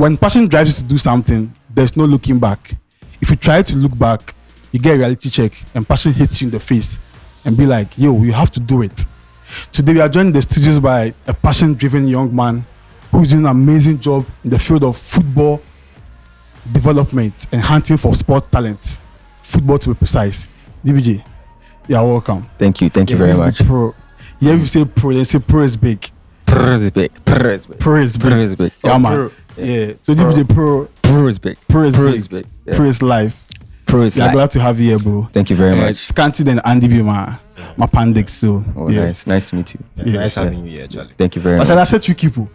when passion drives you to do something, there's no looking back. If you try to look back, you get a reality check and passion hits you in the face and be like, yo, you have to do it. Today we are joined in the studios by a passion-driven young man who's doing an amazing job in the field of football development and hunting for sport talent. Football to be precise. DBJ, you are welcome. Thank you very much. Pro. Yeah, you say pro, they say pro is big. Prrrr is big. Prrrr is big. Pro is big. Prrrr is big. Yeah, man. Yeah. So DBJ pro. Prrrr is big. Pro is Prrrr big. is big. Yeah. Pro is live. Pro is Yeah, live. glad to have you here, bro. Thank you very much. Scanty then Andy be my pandix. So Oh, yeah. nice to meet you. Yeah. Nice having you here, Charlie. Thank you very But much. I said you people.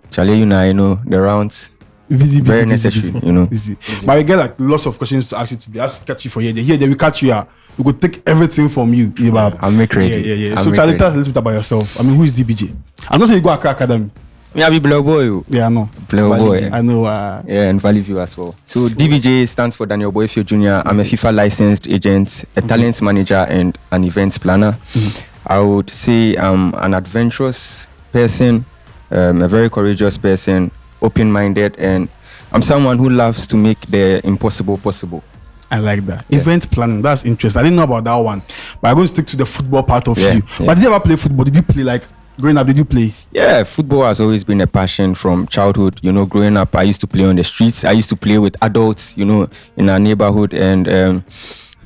Charlie, you know the rounds. Very necessary, you know. Busy. But we get like lots of questions to ask you today. I have to catch you for here. Here, we catch you. We could take everything from you. I'll make ready. Yeah. I'll So make Charlie, ready. tell us a little bit about yourself. I mean, who is DBJ? I'm not saying you go Accra Academy. Me, I be Blair Boy. Yeah, I know. Blair Boy. I know. Yeah, and Valley View as well. So DBJ stands for Daniel Boyfield Jr. I'm a FIFA licensed agent, a talent manager, and an events planner. I would say I'm an adventurous person, a very courageous person, open-minded, and I'm someone who loves to make the impossible possible. I like that. Yeah. Event planning, that's interesting. I didn't know about that one. But I'm going to stick to the football part of Yeah, you. yeah. But did you ever play football? Did you play like growing up? Did you play? Yeah, football has always been a passion from childhood. You know, growing up, I used to play on the streets. I used to play with adults, you know, in our neighborhood. And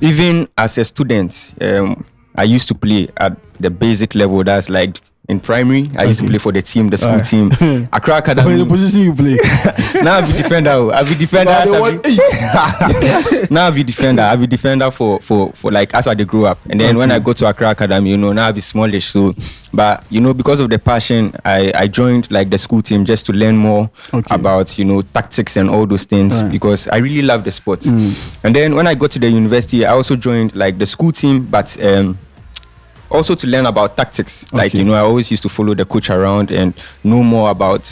even as a student, I used to play at the basic level. That's like in primary, I used to play for the team, the school team. Accra What Academy. position you play? Now I be defender. I be defender. Now I be defender. I be defender for like as I dey grow up. And then when I go to Accra Academy, you know, now I be smallish. So, but you know, because of the passion, I joined like the school team just to learn more about, you know, tactics and all those things because I really love the sport. And then when I got to the university, I also joined like the school team, but also to learn about tactics. Like, you know, I always used to follow the coach around and know more about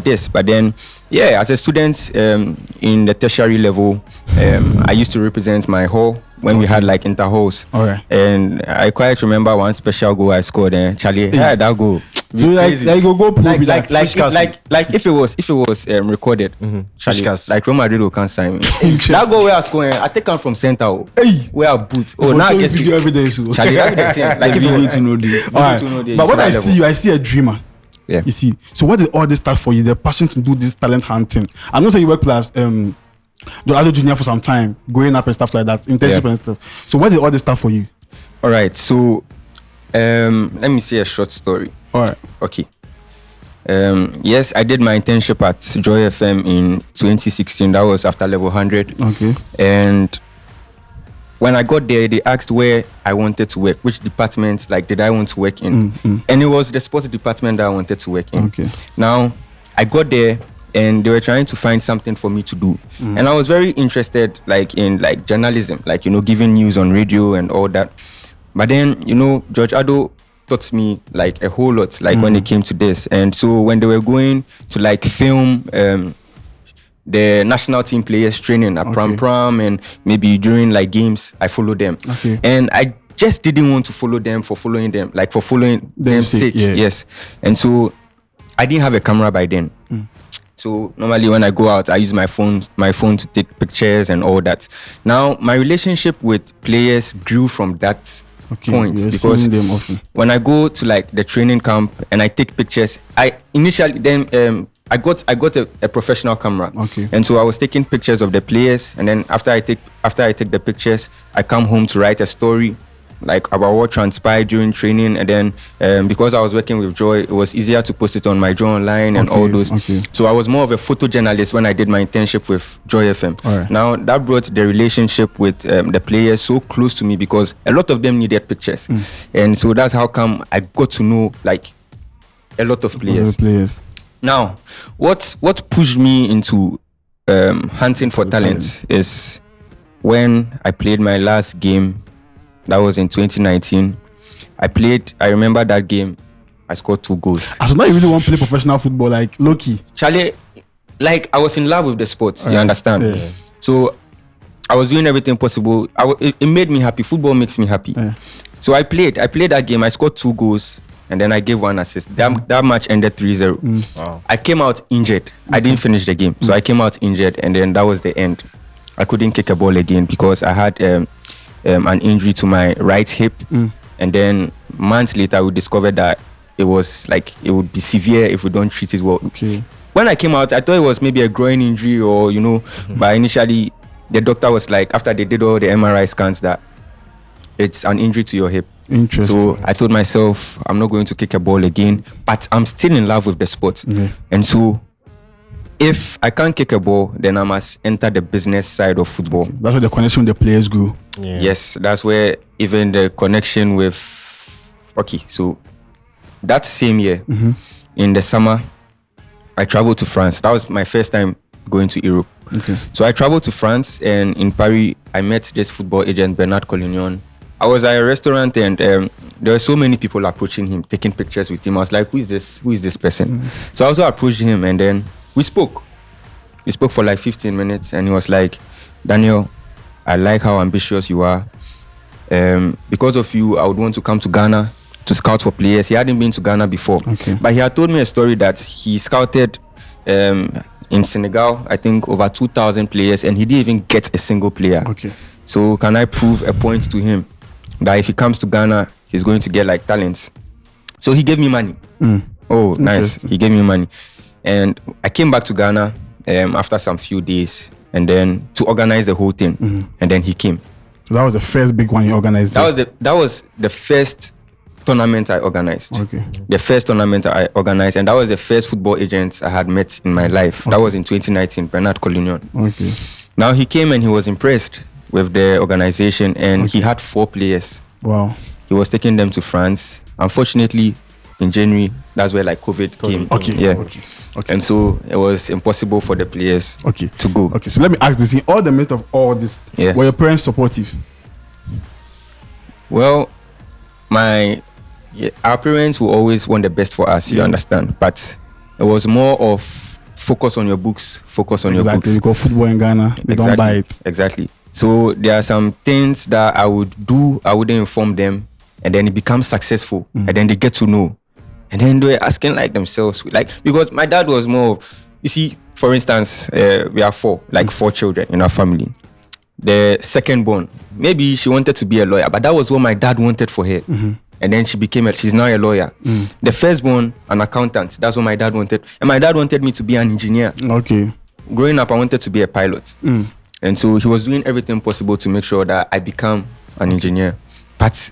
this. But then, yeah, as a student in the tertiary level, I used to represent my hall when we had like inter-halls. And I quite remember one special goal I scored. And Charlie, that goal. So like go pro like if it was recorded, Charlie, like Real Madrid will can't sign me. That goal where I scored, I take him from center. Where I boot. Now I get video evidence. Charlie, that's the thing. Like if you need to know the. But what I see a dreamer. Yeah. You see. So what did all this start for you? The passion to do this talent hunting. I know say you work plus Joado Junior for some time, growing up and stuff like that, internship and stuff. So what did all this start for you? All right. So let me say a short story. All right. Okay. Yes, I did my internship at Joy FM in 2016. That was after level 100. Okay. And when I got there, they asked where I wanted to work, which department like did I want to work in, and it was the sports department that I wanted to work in. Okay. Now I got there and they were trying to find something for me to do, and I was very interested like in like journalism, like, you know, giving news on radio and all that. But then, you know, George Ado taught me like a whole lot, like when it came to this. And so when they were going to like film the national team players training at Pram and maybe during like games, I followed them. And I just didn't want to follow them for following them, like for following them sake. Yes. And so I didn't have a camera by then. So normally when I go out, I use my phone to take pictures and all that. Now my relationship with players grew from that point, because them often. when I go to like the training camp and I take pictures, I initially then I got a professional camera, and so I was taking pictures of the players, and then after I take the pictures, I come home to write a story like about what transpired during training, and then because I was working with Joy, it was easier to post it on my Joy Online and all those. So I was more of a photojournalist when I did my internship with Joy FM. Now that brought the relationship with the players so close to me because a lot of them needed pictures, and so that's how come I got to know like a lot of players. Now, what pushed me into hunting for talent is when I played my last game. That was in 2019. I remember that game. I scored 2 goals. I so now you really want to play professional football, like low-key. Charlie, like I was in love with the sport. You understand? So I was doing everything possible. It made me happy. Football makes me happy. So I played that game. I scored 2 goals. and then I gave 1 assist. That match ended 3-0. Wow. I came out injured. I didn't finish the game, so I came out injured, and then that was the end. I couldn't kick a ball again because I had an injury to my right hip, and then months later we discovered that it would be severe if we don't treat it well. Okay. When I came out, I thought it was maybe a groin injury or but initially the doctor was like, after they did all the MRI scans, that it's an injury to your hip. Interesting. So I told myself I'm not going to kick a ball again, but I'm still in love with the sport. Yeah. And so if I can't kick a ball, then I must enter the business side of football. That's where the connection with the players grew. Yeah. Yes, that's where even the connection with... Okay, so that same year, in the summer, I traveled to France. That was my first time going to Europe. Okay. So I traveled to France, and in Paris, I met this football agent, Bernard Collignon. I was at a restaurant, and there were so many people approaching him, taking pictures with him. I was like, who is this person? So I also approached him, and then we spoke. We spoke for like 15 minutes, and he was like, Daniel, I like how ambitious you are. Because of you, I would want to come to Ghana to scout for players. He hadn't been to Ghana before. Okay. But he had told me a story that he scouted in Senegal, I think over 2,000 players, and he didn't even get a single player. Okay. So can I prove a point to him that if he comes to Ghana, he's going to get like talents? So he gave me money. Oh, nice. He gave me money. And I came back to Ghana after some few days, and then to organize the whole thing. And then he came. So that was the first big one you organized. That was the first tournament I organized. Okay. The first tournament I organized, and that was the first football agent I had met in my life. That was in 2019, Bernard Collignon. Okay. Now he came and he was impressed with the organization, and he had 4 players. Wow. He was taking them to France. Unfortunately, in January, that's where like COVID came. Okay. Yeah. Okay. And so it was impossible for the players to go. Okay. So let me ask this: in all the midst of all this, were your parents supportive? Well, our parents will always want the best for us, you understand. But it was more of focus on your books, focus on your books. Exactly, because football in Ghana, they don't buy it. Exactly. So there are some things that I would do, I wouldn't inform them, and then it becomes successful, and then they get to know. And then they're asking like themselves, like, because my dad was more, you see, for instance, we have 4 children in our family. The second born, maybe she wanted to be a lawyer, but that was what my dad wanted for her. And then she's now a lawyer. The firstborn, an accountant. That's what my dad wanted. And my dad wanted me to be an engineer. Okay. Growing up, I wanted to be a pilot. And so he was doing everything possible to make sure that I become an engineer. But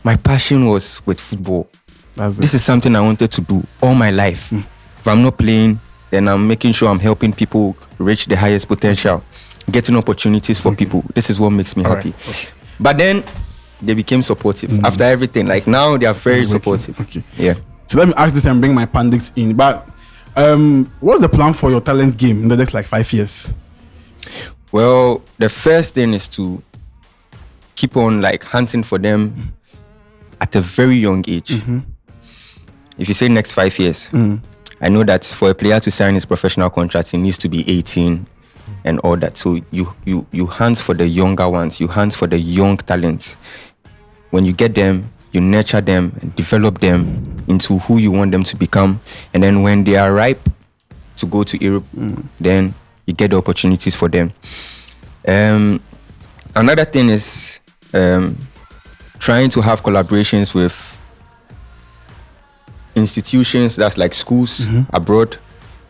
my passion was with football. This is something I wanted to do all my life. If I'm not playing, then I'm making sure I'm helping people reach the highest potential, getting opportunities for people. This is what makes me happy. Okay. But then they became supportive after everything. Like now they are very supportive. Okay. Yeah. So let me ask this and bring my pundits in. But what's the plan for your talent game in the next like 5 years? Well, the first thing is to keep on like hunting for them at a very young age. If you say next 5 years, I know that for a player to sign his professional contract, he needs to be 18 and all that. So you hunt for the younger ones, you hunt for the young talents. When you get them, you nurture them and develop them into who you want them to become. And then when they are ripe to go to Europe, then you get the opportunities for them. Another thing is trying to have collaborations with institutions, that's like schools abroad,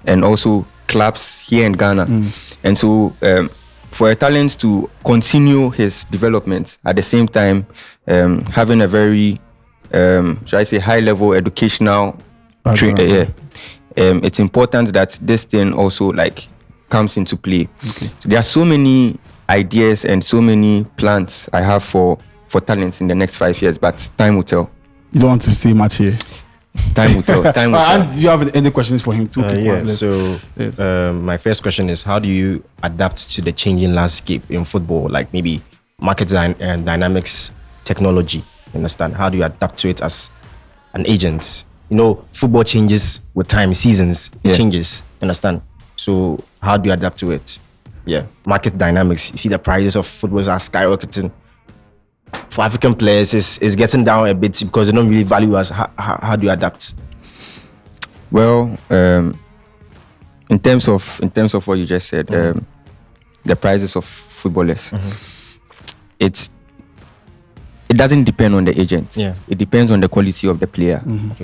and also clubs here in Ghana. And so for a talent to continue his development at the same time, having a very should I say high level educational it's important that this thing also like comes into play. So there are so many ideas and so many plans I have for talents in the next 5 years, but time will tell. You don't want to say much here. Time will tell. Time will tell. And do you have any questions for him too? So my first question is, how do you adapt to the changing landscape in football, like maybe market and dynamics, technology? You understand? How do you adapt to it as an agent? You know, football changes with time, seasons, it changes. You understand? So how do you adapt to it? Market dynamics. You see the prices of footballs are skyrocketing. for African players is getting down a bit because they don't really value us. How do you adapt? Well, in terms of what you just said, the prices of footballers, it doesn't depend on the agent. Yeah. It depends on the quality of the player.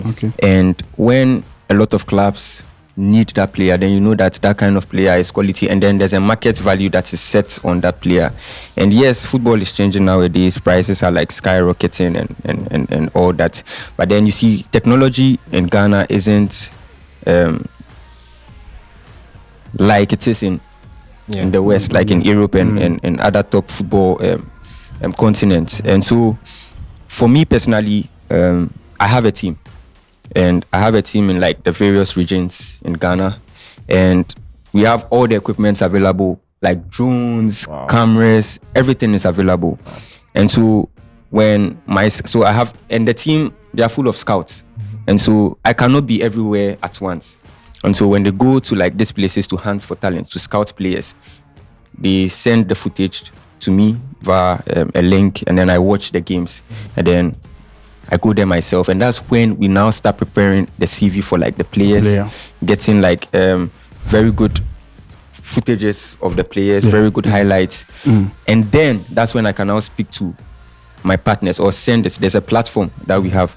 Okay. And when a lot of clubs need that player, then you know that kind of player is quality, and then there's a market value that is set on that player. And yes, football is changing nowadays. Prices are like skyrocketing and all that. But then you see, technology in Ghana isn't like it is in the West, like in Europe and other top football continents. And so, for me personally, I have a team. And I have a team in like the various regions in Ghana, and we have all the equipment available, like drones, cameras, everything is available. And so I have, and the team, they are full of scouts. And so I cannot be everywhere at once. And so when they go to like these places to hunt for talent, to scout players, they send the footage to me via a link, and then I watch the games, and then I go there myself, and that's when we now start preparing the CV for like the players, getting like very good footages of the players, very good highlights, and then that's when I can now speak to my partners or send it. There's a platform that we have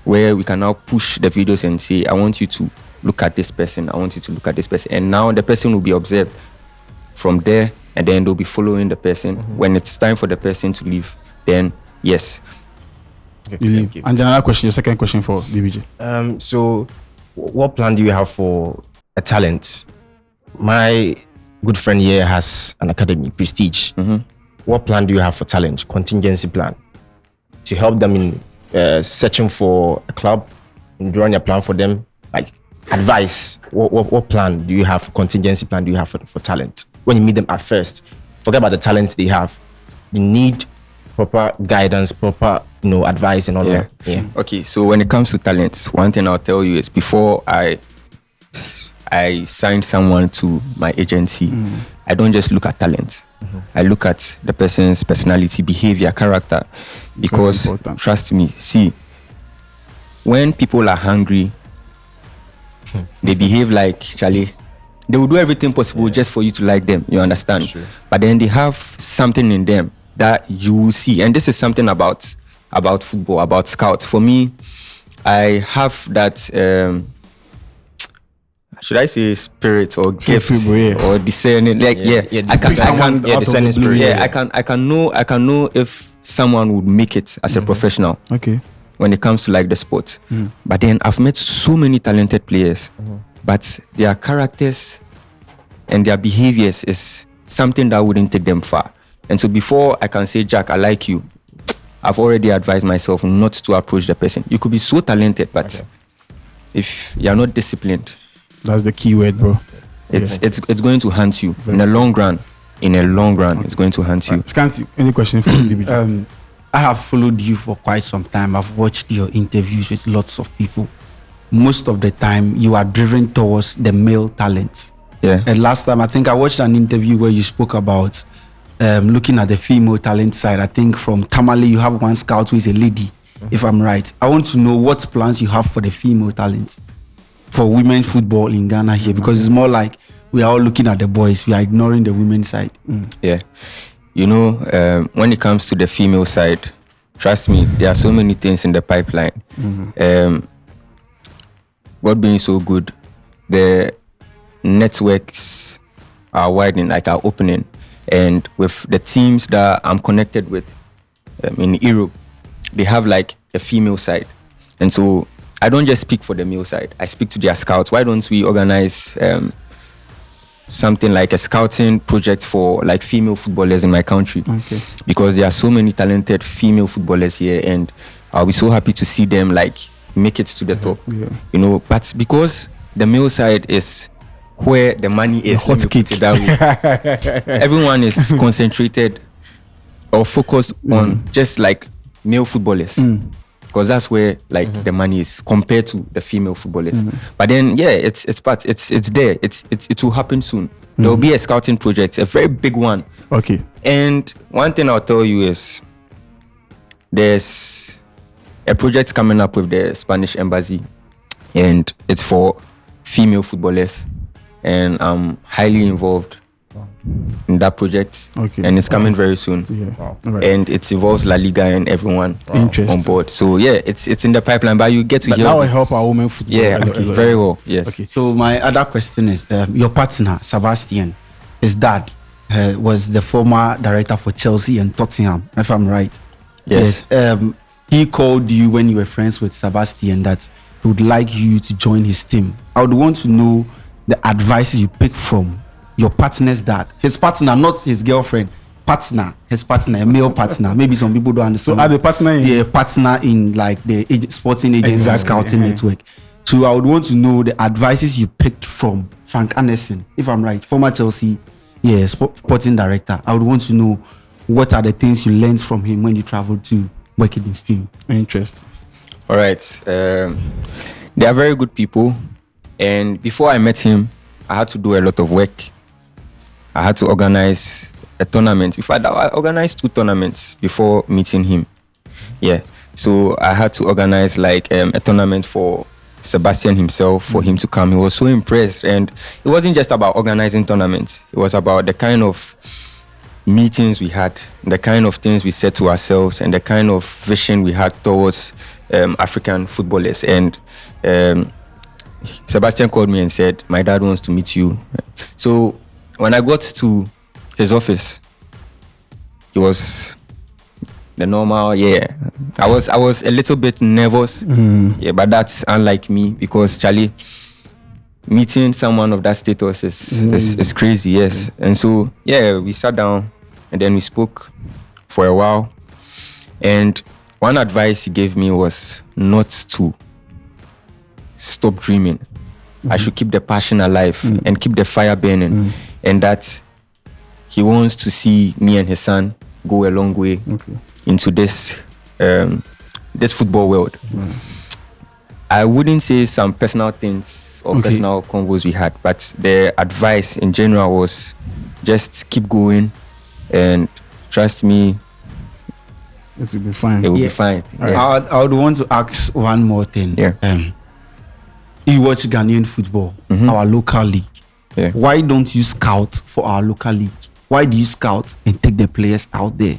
where we can now push the videos and say, I want you to look at this person, I want you to look at this person, and now the person will be observed from there, and then they'll be following the person. When it's time for the person to leave, then yes. Okay, thank you. And then another question, your second question for DBJ. So what plan do you have for a talent? My good friend here has an academy, Prestige. What plan do you have for talent? Contingency plan to help them in searching for a club, in drawing a plan for them, like advice. What plan do you have? Contingency plan do you have for talent? When you meet them at first, forget about the talents they have. You need proper guidance, proper advice and all that. Yeah. Okay, so when it comes to talents, one thing I'll tell you is before I sign someone to my agency, I don't just look at talent. I look at the person's personality, behavior, character, because trust me, see, when people are hungry, they behave like Charlie. They will do everything possible just for you to like them. You understand? Sure. But then they have something in them that you will see, and this is something about football, about scouts. For me, I have that should I say spirit or gift or discerning? Like I can know if someone would make it as a professional. Okay. When it comes to like the sport, but then I've met so many talented players, but their characters and their behaviors is something that wouldn't take them far. And so before I can say, Jack, I like you, I've already advised myself not to approach the person. You could be so talented, but if you're not disciplined, that's the key word, bro. It's going to haunt you in the long run. In a long run, it's going to haunt you. Scanty, any question for DBJ? I have followed you for quite some time. I've watched your interviews with lots of people. Most of the time, you are driven towards the male talents. Yeah. And last time, I think I watched an interview where you spoke about looking at the female talent side. I think from Tamale, you have one scout who is a lady, if I'm right. I want to know what plans you have for the female talents for women's football in Ghana here, because it's more like we are all looking at the boys. We are ignoring the women's side. Yeah. You know, when it comes to the female side, trust me, there are so many things in the pipeline. God being so good, the networks are widening, like are opening. And with the teams that I'm connected with in Europe, they have like a female side. And so I don't just speak for the male side. I speak to their scouts. Why don't we organize something like a scouting project for like female footballers in my country? Okay. Because there are so many talented female footballers here, and I'll be so happy to see them like make it to the top. Yeah. You know, but because the male side is where the money is, hot cake. Everyone is concentrated or focused on just like male footballers. Because that's where like the money is compared to the female footballers. But then it's there. It will happen soon. There will be a scouting project, a very big one. Okay. And one thing I'll tell you is there's a project coming up with the Spanish embassy, and it's for female footballers, and I'm highly involved in that project. And it's coming very soon. And it involves La Liga and everyone on board. So yeah, it's in the pipeline, but you get to hear. That will help our women football. Yeah, very well. Yes. Okay. So my other question is, your partner Sebastian, his dad was the former director for Chelsea and Tottenham, if I'm right. Yes. He called you when you were friends with Sebastian that he would like you to join his team. I would want to know the advices you pick from your partner's dad. His partner, not his girlfriend. His partner, a male partner. Maybe some people don't understand. So are the partner in? Yeah, partner in like the sporting agency and scouting network. So I would want to know the advices you picked from Frank Anderson, if I'm right, former Chelsea, sporting director. I would want to know what are the things you learned from him when you traveled to work in his team. Interesting. All right. They are very good people. And before I met him, I had to do a lot of work. I had to organize a tournament. In fact, I organized 2 tournaments before meeting him. Yeah. So I had to organize like a tournament for Sebastian himself, for him to come. He was so impressed. And it wasn't just about organizing tournaments. It was about the kind of meetings we had, the kind of things we said to ourselves, and the kind of vision we had towards African footballers. And Sebastian called me and said, my dad wants to meet you. So when I got to his office, it was the normal, I was a little bit nervous, but that's unlike me, because Charlie, meeting someone of that status is crazy, yes. And so, we sat down and then we spoke for a while. And one advice he gave me was not to stop dreaming. I should keep the passion alive and keep the fire burning. And that he wants to see me and his son go a long way into this football world. I wouldn't say some personal things or personal convos we had, but the advice in general was just keep going and trust me, it will be fine. It will be fine. I would want to ask one more thing. You watch Ghanaian football, our local league. Why don't you scout for our local league? Why do you scout and take the players out there?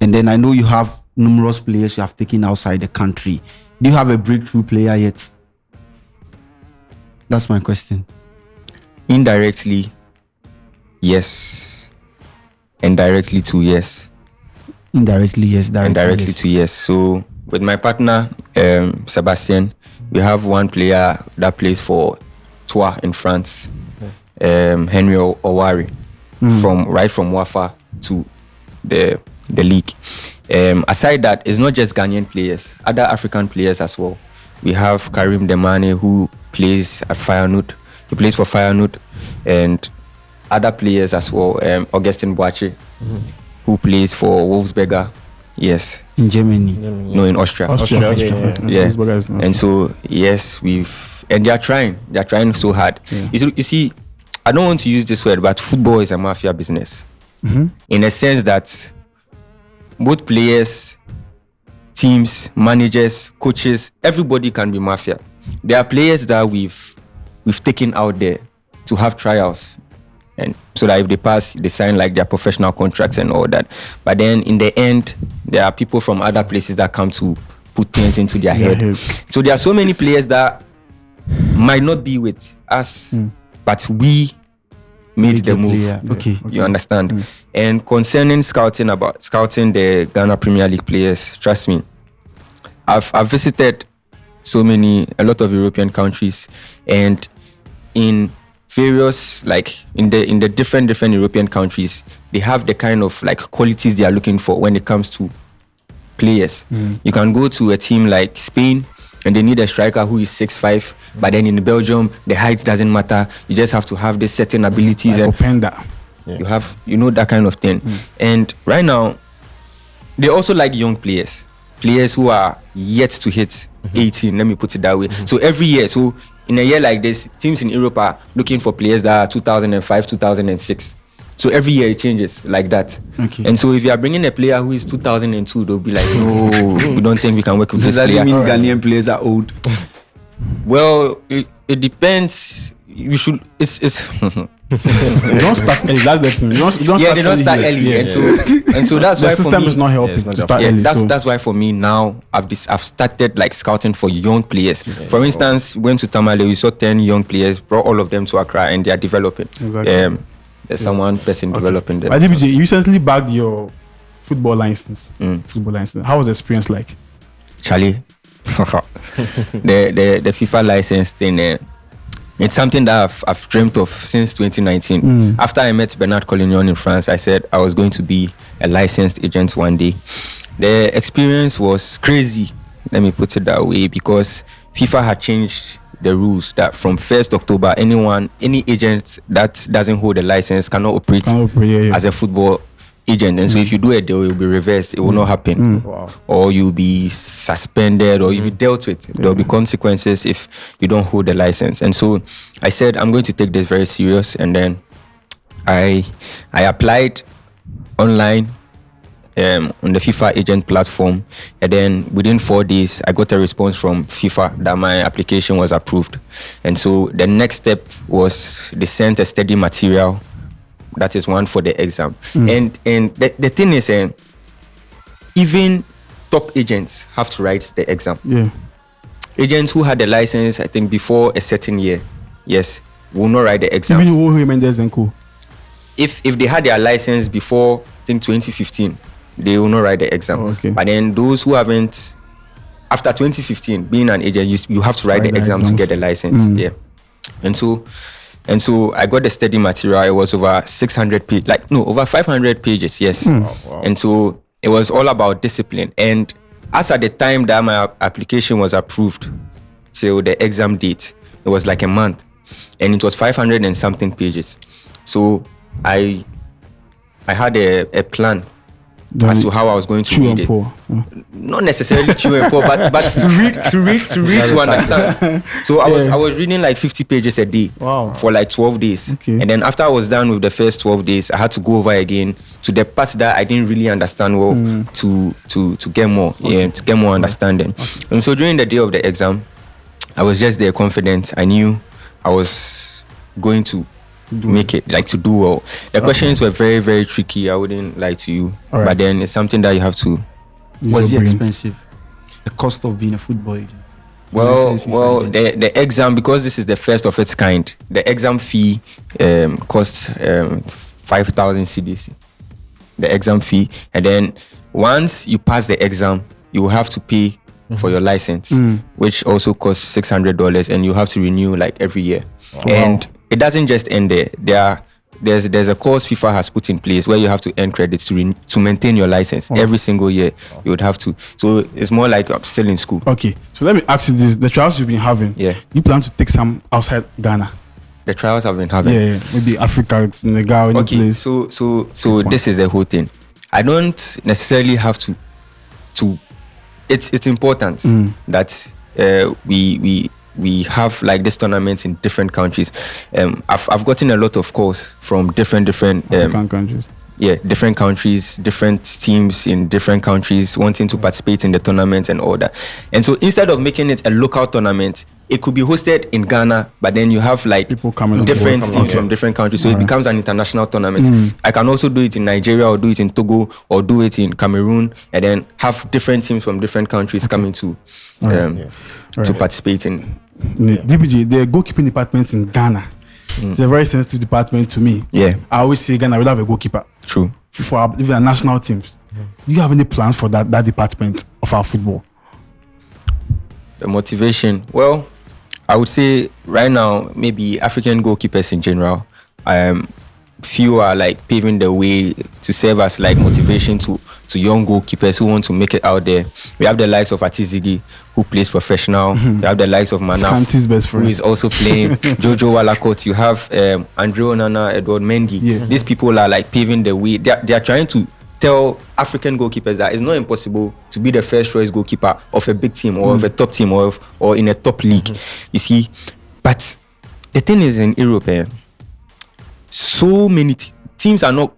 And then I know you have numerous players you have taken outside the country. Do you have a breakthrough player yet? That's my question. Indirectly, yes. And directly too, yes. Indirectly, yes. Directly too, yes. So with my partner, Sebastian, we have one player that plays for Troyes in France, Henry Owari, from Wafa to the league. Aside that, it's not just Ghanaian players, other African players as well. We have Karim Demane, who plays at Feyenoord. He plays for Feyenoord, and other players as well. Augustin Boache, who plays for Wolfsberger. Yes. In Germany? No, in Austria. Yeah. And so, yes, and they are trying. They are trying so hard. You see, I don't want to use this word, but football is a mafia business. In a sense that both players, teams, managers, coaches, everybody can be mafia. There are players that we've taken out there to have trials, and so that if they pass, they sign like their professional contracts and all that. But then in the end, there are people from other places that come to put things into their head. So there are so many players that might not be with us, but we made the move. You understand? And concerning scouting the Ghana Premier League players, trust me, I've visited a lot of European countries, and in various, like in the different European countries, they have the kind of like qualities they are looking for when it comes to players. You can go to a team like Spain and they need a striker who is 6'5", but then in Belgium the height doesn't matter. You just have to have this certain abilities, like and you have that kind of thing. And right now they also like young players who are yet to hit 18, let me put it that way. So every year, in a year like this, teams in Europe are looking for players that are 2005, 2006. So every year it changes like that. Okay. And so if you are bringing a player who is 2002, they'll be like, no, we don't think we can work with this Does player. that mean Ghanaian players are old? Well, it depends. You should. It's You don't start early. That's the thing. You don't yeah, they don't start early, here. and so that's The why for system me, is not helping it's not to start yeah, early. that's why for me now I've started like scouting for young players. For instance, went to Tamale, we saw 10 young players, brought all of them to Accra, and they are developing. Exactly. There's someone person developing them. But DBJ, you recently bagged your football license. Football license. How was the experience like? Charlie, the FIFA license thing. It's something that I've dreamt of since 2019. After I met Bernard Collignon in France, I said I was going to be a licensed agent one day. The experience was crazy, let me put it that way, because FIFA had changed the rules that from 1st October, any agent that doesn't hold a license cannot operate as a football agent. And so if you do a deal, it will be reversed. It will not happen. Wow. Or you'll be suspended or you'll be dealt with. There will be consequences if you don't hold a license. And so I said, I'm going to take this very serious. And then I applied online on the FIFA agent platform. And then within 4 days, I got a response from FIFA that my application was approved. And so the next step was they sent a study material. That is one for the exam. And the thing is, even top agents have to write the exam. Yeah. Agents who had the license, I think, before a certain year, yes, will not write the exam. Even Jorge Mendes and co. If they had their license before, I think 2015, they will not write the exam. Oh, okay. But then those who haven't, after 2015, being an agent, you have to write the exam to get the license. Yeah. And so I got the study material. It was over 600 pages, over 500 pages. Yes. Wow. And so it was all about discipline. And as at the time that my application was approved till the exam date, it was like a month, and it was 500 and something pages. So I had a plan as to how I was going to read it. Not necessarily chew and pour, but to read to understand. So I was reading like 50 pages a day for like 12 days. Okay. And then after I was done with the first 12 days, I had to go over again to the parts that I didn't really understand well to get more, to get more understanding. And so during the day of the exam, I was just there confident. I knew I was going to make it, like to do well. The questions were very, very tricky. I wouldn't lie to you. But then it's something that you have to. Was it expensive? The cost of being a football agent? Well, the exam, because this is the first of its kind, the exam fee costs 5,000 CDC. The exam fee. And then once you pass the exam, you will have to pay for your license, which also costs $600, and you have to renew like every year. And it doesn't just end there. There's a course FIFA has put in place where you have to earn credits to maintain your license every single year. You would have to. So it's more like I'm still in school. Okay, so let me ask you this: the trials you've been having, you plan to take some outside Ghana? The trials I've been having, maybe Africa, Senegal, any place. So this is the whole thing. I don't necessarily have to. It's important that we have like this tournaments in different countries. I've gotten a lot of calls from different countries. Yeah, different countries, different teams in different countries wanting to participate in the tournament and all that. And so instead of making it a local tournament, it could be hosted in Ghana, but then you have like people coming different teams from different countries. So it becomes an international tournament. I can also do it in Nigeria or do it in Togo or do it in Cameroon, and then have different teams from different countries coming to participate in. DBJ, the goalkeeping department in Ghana, it's a very sensitive department to me. Yeah. I always say Ghana will have a goalkeeper. True. For our, even our national teams. Do you have any plans for that department of our football? The motivation, well, I would say right now, maybe African goalkeepers in general, few are like paving the way to serve as like motivation to young goalkeepers who want to make it out there. We have the likes of Atizigi, who plays professional. We have the likes of Manaf, best friend, who is also playing. Jojo Walakot. You have Andre Onana, Edward Mendy. These people are like paving the way. They are trying to tell African goalkeepers that it's not impossible to be the first choice goalkeeper of a big team or of a top team or in a top league. You see, but the thing is in Europe, so many teams are not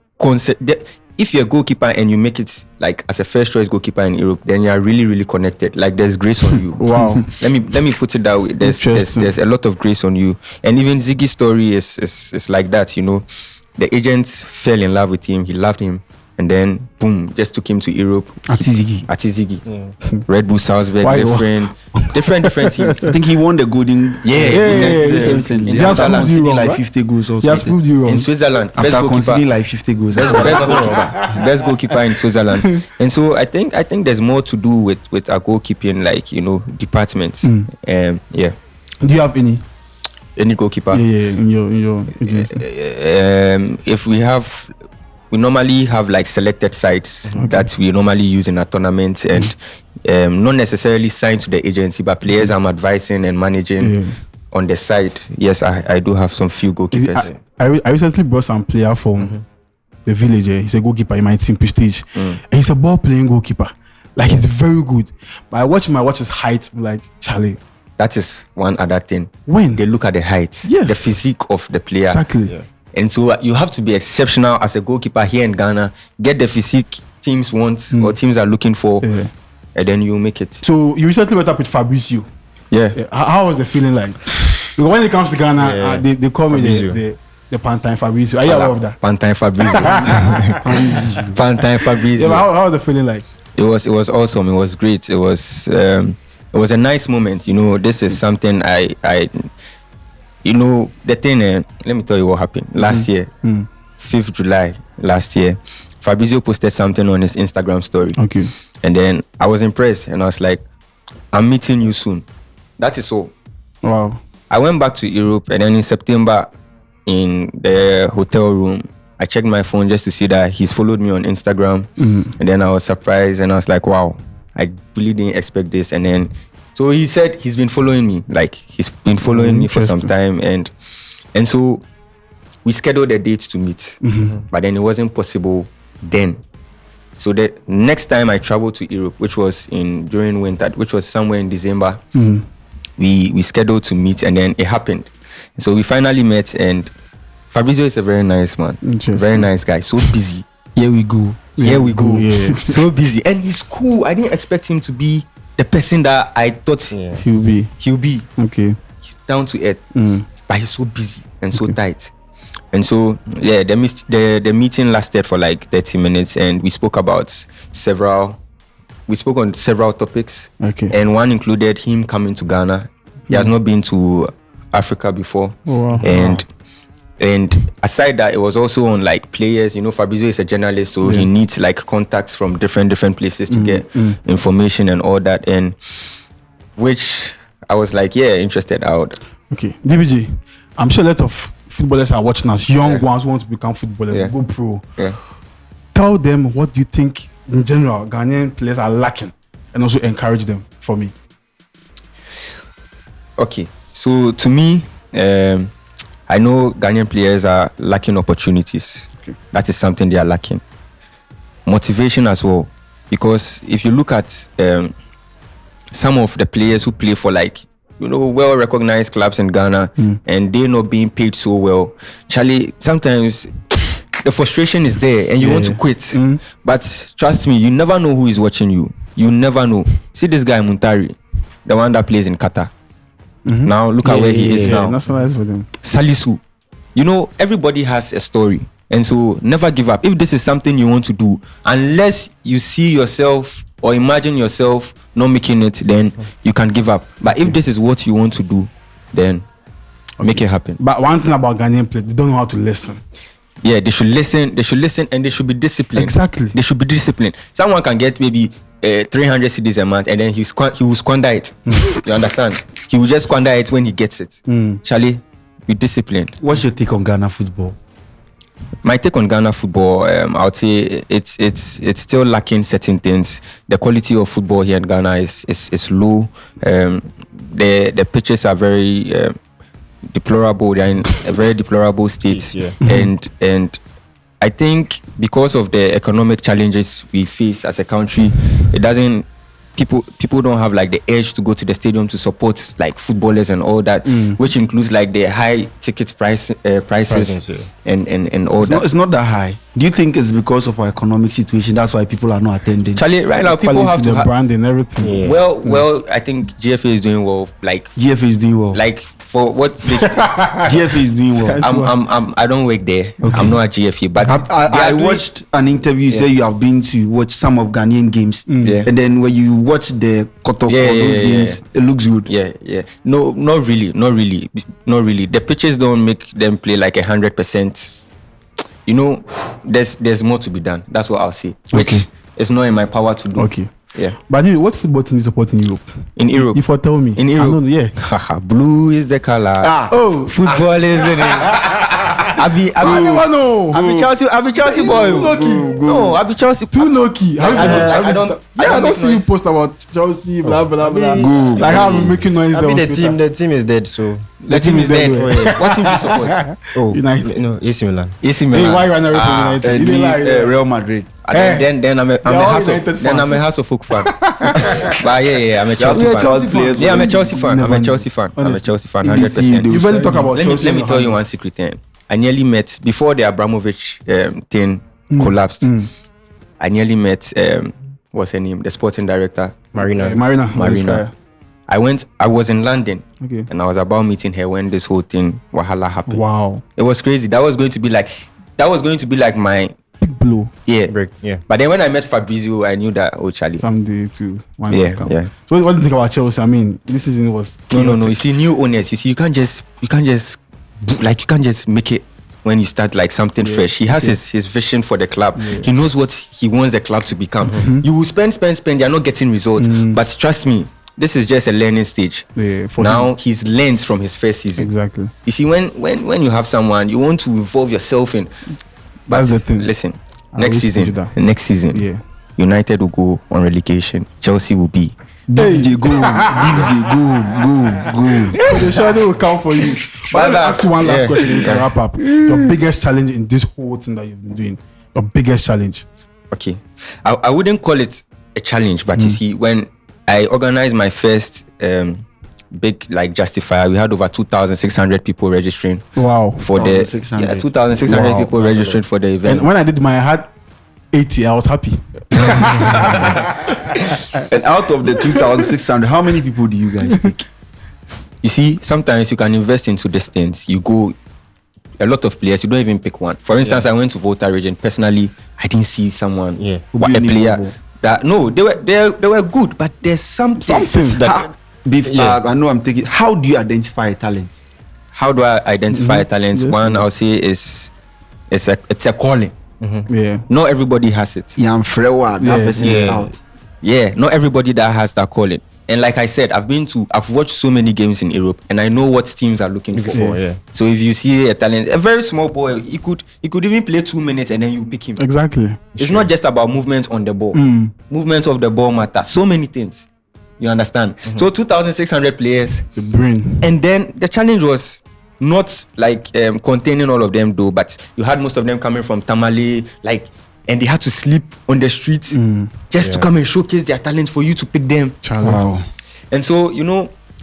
if you're a goalkeeper and you make it like as a first choice goalkeeper in Europe, then you are really, really connected. Like there's grace on you. Wow. Let me put it that way. There's a lot of grace on you. And even Ziggy's story is like that, you know. The agents fell in love with him, he loved him, and then boom, just took him to Europe. Atizigi. Red Bull Salzburg, different teams. I think he won the golden. Recently. He has proved you wrong, like 50 goals or He has proved you wrong. In Switzerland. After conceding like 50 goals. Best goalkeeper in Switzerland. And so I think there's more to do with our goalkeeping, like, you know, departments. Do you have any goalkeeper? In your agency? If we normally have like selected sites that we normally use in a tournament, and not necessarily signed to the agency, but players I'm advising and managing on the side. Yes, I do have some few goalkeepers. I recently brought some player from the village. He's a goalkeeper in my team, Prestige, and he's a ball playing goalkeeper. Like, he's very good. But I watch his height. I'm like, Charlie. That is one other thing. When they look at the height, the physique of the player. Exactly. Yeah. And so you have to be exceptional as a goalkeeper here in Ghana. Get the physique teams want or teams are looking for, and then you make it. So you recently met up with Fabrizio. Yeah. How was the feeling like? Because when it comes to Ghana, they call me the Pantine Fabrizio. Are you aware of that? Pantine Fabrizio. Pantine Fabrizio. Yeah, how was the feeling like? It was awesome. It was great. It was a nice moment. You know, this is something I you know, the thing, let me tell you what happened. Last year, 5th July last year, Fabrizio posted something on his Instagram story. Okay. And then I was impressed and I was like, I'm meeting you soon. That is all. Wow. I went back to Europe, and then in September, in the hotel room, I checked my phone just to see that he's followed me on Instagram. And then I was surprised and I was like, wow, I really didn't expect this. And then so he said he's been following me, like he's been following me for some time, and so we scheduled a date to meet, but then it wasn't possible then. So the next time I traveled to Europe, which was during winter, which was somewhere in December, we scheduled to meet, and then it happened. So we finally met, and Fabrizio is a very nice man, very nice guy, so busy. Here we go. Yeah. So busy, and he's cool. I didn't expect him to be the person that I thought he'll be. Okay. He's down to earth, but he's so busy and so tight. And so the meeting lasted for like 30 minutes, and we spoke on several topics. Okay. And one included him coming to Ghana. He has not been to Africa before. Oh, wow. And aside that, it was also on like players. You know, Fabrizio is a journalist, so he needs like contacts from different places to get information and all that. And which I was like, interested out. Okay, DBJ, I'm sure a lot of footballers are watching us. Young ones want to become footballers, go pro. Yeah. Tell them what do you think in general Ghanaian players are lacking, and also encourage them for me. Okay, so to me, I know Ghanaian players are lacking opportunities. Okay. That is something they are lacking. Motivation as well. Because if you look at some of the players who play for like, you know, well-recognized clubs in Ghana, and they're not being paid so well, Charlie, sometimes the frustration is there and you want to quit. But trust me, you never know who is watching you. You never know. See this guy, Muntari, the one that plays in Qatar. Now look at where he is now. Nationalized for them. Salisu. You know, everybody has a story. And so never give up. If this is something you want to do, unless you see yourself or imagine yourself not making it, then you can give up. But if this is what you want to do, then make it happen. But one thing about Ghanaian players, they don't know how to listen. Yeah, they should listen and they should be disciplined. Exactly. They should be disciplined. Someone can get maybe 300 cedis a month, and then he will squander it. You understand? He will just squander it when he gets it. Charlie, be disciplined. What's your take on Ghana football? My take on Ghana football, I would say it's still lacking certain things. The quality of football here in Ghana is low. The pitches are very deplorable. They're in a very deplorable state. And I think because of the economic challenges we face as a country, it doesn't. People don't have like the urge to go to the stadium to support like footballers and all that, which includes like the high ticket prices. and all that. It's not that high. Do you think it's because of our economic situation? That's why people are not attending. Charlie, right now people have to the brand and everything. Yeah. Well, I think GFA is doing well. Like GFA is doing well. like for what GFA is doing well. I don't work there. Okay. I'm not at GFA, but I watched an interview. You say you have been to watch some of Ghanaian games, Yeah. and then when you watch the Kotoko, those games, it looks good. Yeah. No, not really. The pitches don't make them play like 100%. You know, there's more to be done. That's what I'll say. Which is not in my power to do. Okay. Yeah. But anyway, what football team do you support in Europe? In Europe. If you tell me. In Europe. I don't know, yeah. Haha, blue is the color. Football is in it. I never know. I be Chelsea boy. No, I be Chelsea. Too low key. I don't see you post about Chelsea, blah blah blah. Go. Like how I'm making noise. I mean, the team is dead. So The team is dead. What team do you support? oh, United. No, AC Milan. AC Hey, Milan. why you run away from United? You didn't like Real Madrid. Then I'm a all House United of then I'm a fans. House of Folk fan. But yeah, I'm a Chelsea You're a fan. Chelsea fan. Yeah, I'm a Chelsea fan. I'm a Never Chelsea fan. I'm a Honestly. Chelsea fan, BBC, 100%. You barely talk about Let me Chelsea. tell you one secret thing. I nearly met before the Abramovich thing collapsed. I nearly met what's her name? The sporting director. Marina. Marina. I was in London Okay. and I was about meeting her when this whole thing wahala happened. Wow. It was crazy. That was going to be like my Big blow. Break. Yeah. But then when I met Fabrizio, I knew that Charlie. Someday too. Why Yeah, not come? yeah. So what do you think about Chelsea? I mean, this season was No. You see, new owners. You see, you can't just make it when you start like something fresh. He has his vision for the club. He knows what he wants the club to become. You will spend. You're not getting results. But trust me, this is just a learning stage. Yeah, for Now him. he's learned from his first season. Exactly. You see, when you have someone, you want to involve yourself in. That's the thing. Listen, I next always told you season, that. Yeah. United will go on relegation. Chelsea will be. DBJ, go home. So the shadow will count for you. But let me ask you one last question. We can wrap up. Your biggest challenge in this whole thing that you've been doing. Your biggest challenge. Okay, I wouldn't call it a challenge, but you see, when I organized my first big like justifier, we had over 2,600 people registering Wow. for the 2,600. 2,600 Wow, people registering for the event. And when I did mine, I had 80. I was happy. And out of the 2,600, how many people do you guys take? You see, sometimes you can invest into these things. You go a lot of players, you don't even pick one. For instance, I went to Volta region. Personally, I didn't see someone, Yeah. a player that they were good, but there's something that. I know I'm taking. How do you identify a talent? How do I identify talents? Yes, One, I'll say it's a calling. Yeah. Not everybody has it. Yam Frewa, that person is out. Yeah, not everybody that has that calling. And like I said, I've watched so many games in Europe, and I know what teams are looking for. Yeah. So if you see a talent, a very small boy, he could even play 2 minutes and then you pick him. Exactly. It's not just about movement on the ball. Movement of the ball matter. So many things. You understand? So 2,600 players. The brain. And then the challenge was not like containing all of them though, but you had most of them coming from Tamale, and they had to sleep on the streets just to come and showcase their talent for you to pick them. Wow. And so,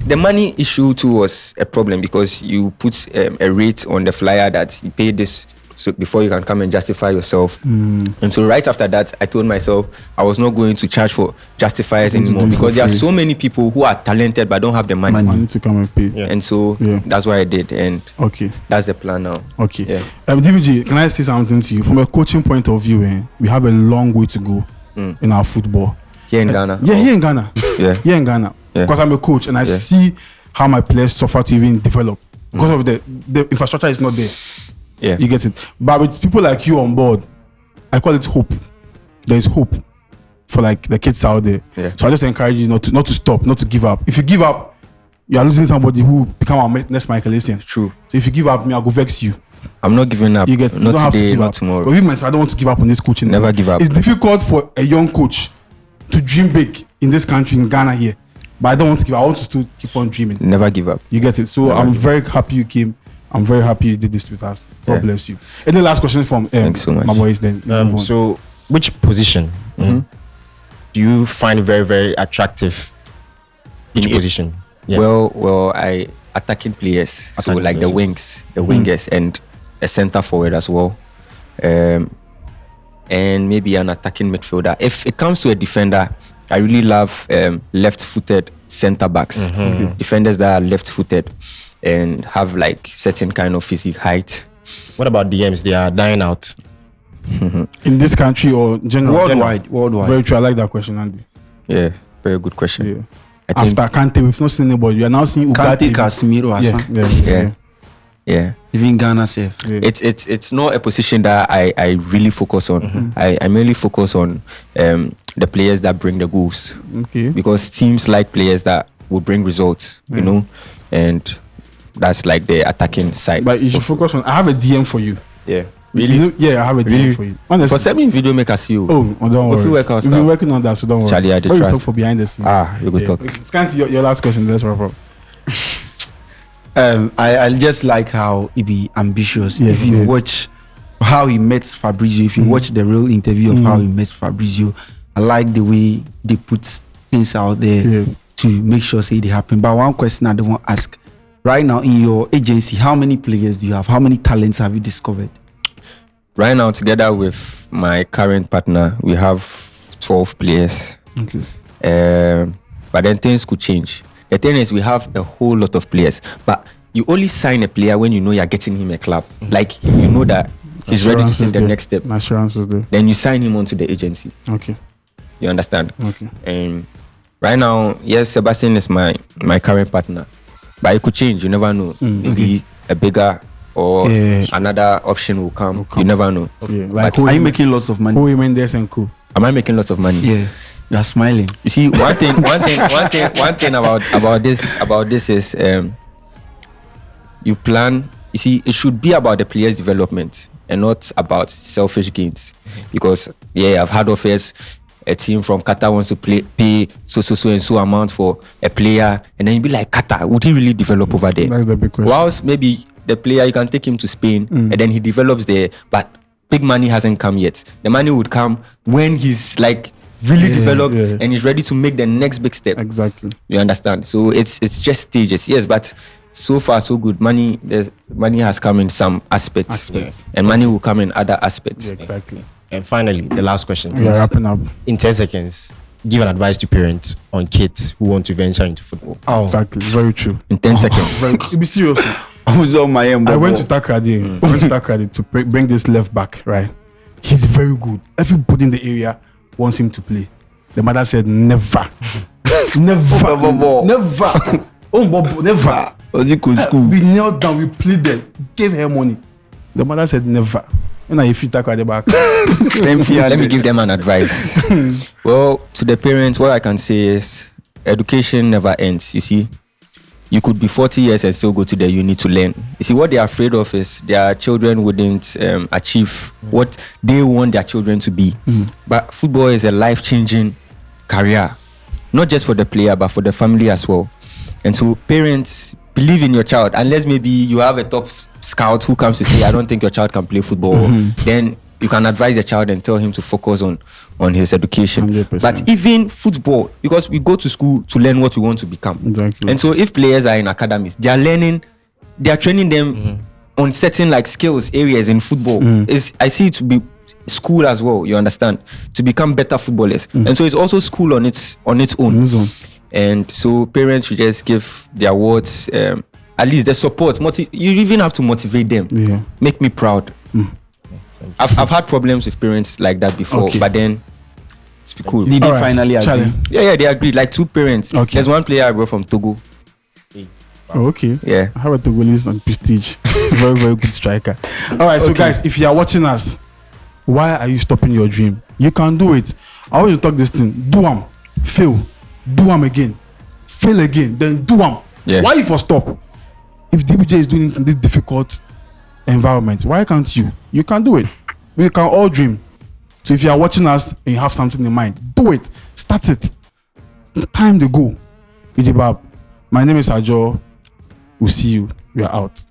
the money issue too was a problem because you put a rate on the flyer that you pay this so before you can come and justify yourself. And so right after that, I told myself I was not going to charge for justifiers anymore because there are so many people who are talented but don't have the money. I need to come and pay. Yeah. And so that's what I did, and Okay. that's the plan now. Okay. Yeah. DBJ, can I say something to you? From a coaching point of view, we have a long way to go in our football. Here in Ghana. Yeah, here in Ghana. Yeah. Here in Ghana. Yeah. Because I'm a coach and I see how my players suffer to even develop. Because of the infrastructure is not there. Yeah. You get it. But with people like you on board, I call it hope. There is hope for like the kids out there. Yeah. So I just encourage you not to stop, not to give up. If you give up, you are losing somebody who become our next Michael Essien. True. So if you give up, I'll go vex you. I'm not giving up. You get Not you don't have to today, give not up. tomorrow. But even myself, I don't want to give up on this coaching. Never thing. give up. It's difficult for a young coach to dream big in this country, in Ghana here. But I don't want to give up. I want to still keep on dreaming. Never give up. You get it. So I'm very happy you came. I'm very happy you did this with us. God Yeah. bless you. Any last question from Thanks so much. my boys then? move on. So, which position do you find very, very attractive? Which In it- position? Yeah. Well, I attacking players. So Attacking like players. the wings, the wingers, and a center forward as well, and maybe an attacking midfielder. If it comes to a defender, I really love left-footed center backs, defenders that are left-footed and have like certain kind of physique height. What about DMs? They are dying out. In this country or general? Worldwide. Very true. I like that question, Andy. Yeah, very good question. Yeah. I think, After Kante, we've not seen anybody. We are now seeing Kante, Ugarte. Casemiro, Hassan. Yeah. Even Ghana safe. Yeah. It's not a position that I really focus on. I mainly focus on the players that bring the goals. Okay. Because teams like players that will bring results, you know, and that's like the attacking side. But you should focus on. I have a DM for you. Yeah. Really? You know, yeah, I have a DM Really? for you. Honestly. For sending video make us you. Oh, don't worry. Work out We've been working on that, so don't worry. Charlie, I did When we trust. talk for behind the scenes. You go talk. Scan to your last question. Let's wrap up. I just like how he be ambitious. Yeah, If you yeah. watch how he met Fabrizio, if you watch the real interview of how he met Fabrizio, I like the way they put things out there to make sure say they happen. But one question I don't want to ask: right now in your agency, how many players do you have? How many talents have you discovered? Right now, together with my current partner, we have 12 players. Okay. But then things could change. The thing is, we have a whole lot of players, but you only sign a player when you know you're getting him a club. Like, you know that he's ready to take the next step. My assurance is there. Then you sign him onto the agency. Okay. You understand? Okay. And right now, yes, Sebastian is my current partner, but it could change. You never know. Maybe a bigger or another option will come. You never know. Yeah. Like, But Are you making lots of money? who women there and cool? am I making lots of money? Yeah, you are smiling. You see, one thing about this is you plan. You see, it should be about the player's development and not about selfish gains. Because I've had offers. A team from Qatar wants to pay so amount for a player, and then you be like, Qatar, would he really develop over there? That's the big question. Whilst maybe the player, you can take him to Spain and then he develops there, but big money hasn't come yet. The money would come when he's like really developed and he's ready to make the next big step. Exactly. You understand? So it's just stages. Yes, but so far so good. The money has come in some aspects. And money will come in other aspects. Yeah, exactly. And finally, the last question. We are please. wrapping up. In 10 seconds, give an advice to parents on kids who want to venture into football. Exactly. Very true. In 10 seconds. Very. To be serious. I was on my end. I went to Takrady. To bring this left back, right? He's very good. Everybody in the area wants him to play. The mother said, never. Never. Oh, Bobo, never. Was it cool school? We knelt down, we pleaded, gave her money. The mother said, never. And I feel Takrady back. Let me give them an advice. Well, to the parents, what I can say is education never ends. You see, you could be 40 years and still go to the uni to learn. You see, what they are afraid of is their children wouldn't achieve what they want their children to be. But football is a life-changing career, not just for the player, but for the family as well. And so parents, believe in your child, unless maybe you have a top scout who comes to say, I don't think your child can play football. Then you can advise the child and tell him to focus on his education. 100%. But even football, because we go to school to learn what we want to become. Exactly. And so if players are in academies, they are training them on certain like skills areas in football. I see it to be school as well, you understand, to become better footballers. And so it's also school on its own. And so parents should just give their wards at least the support. You even have to motivate them. Yeah. Make me proud. I've had problems with parents like that before, but then it's cool. Did they Alright, finally agree? Charlie. Yeah, they agreed. Like two parents. Okay. There's one player I brought from Togo. Oh, okay. Yeah. How about the Willis on Prestige? Very, very good striker. All right, so guys, if you are watching us, why are you stopping your dream? You can do it. I always talk this thing. Do them. Fail. Do them again. Fail again. Then do them. Yeah. Why you for stop? If DBJ is doing it in this difficult environment, why can't you? You can do it. We can all dream. So if you are watching us and you have something in mind, do it. Start it. Time to go. Ijibab. My name is Ajo. We'll see you. We are out.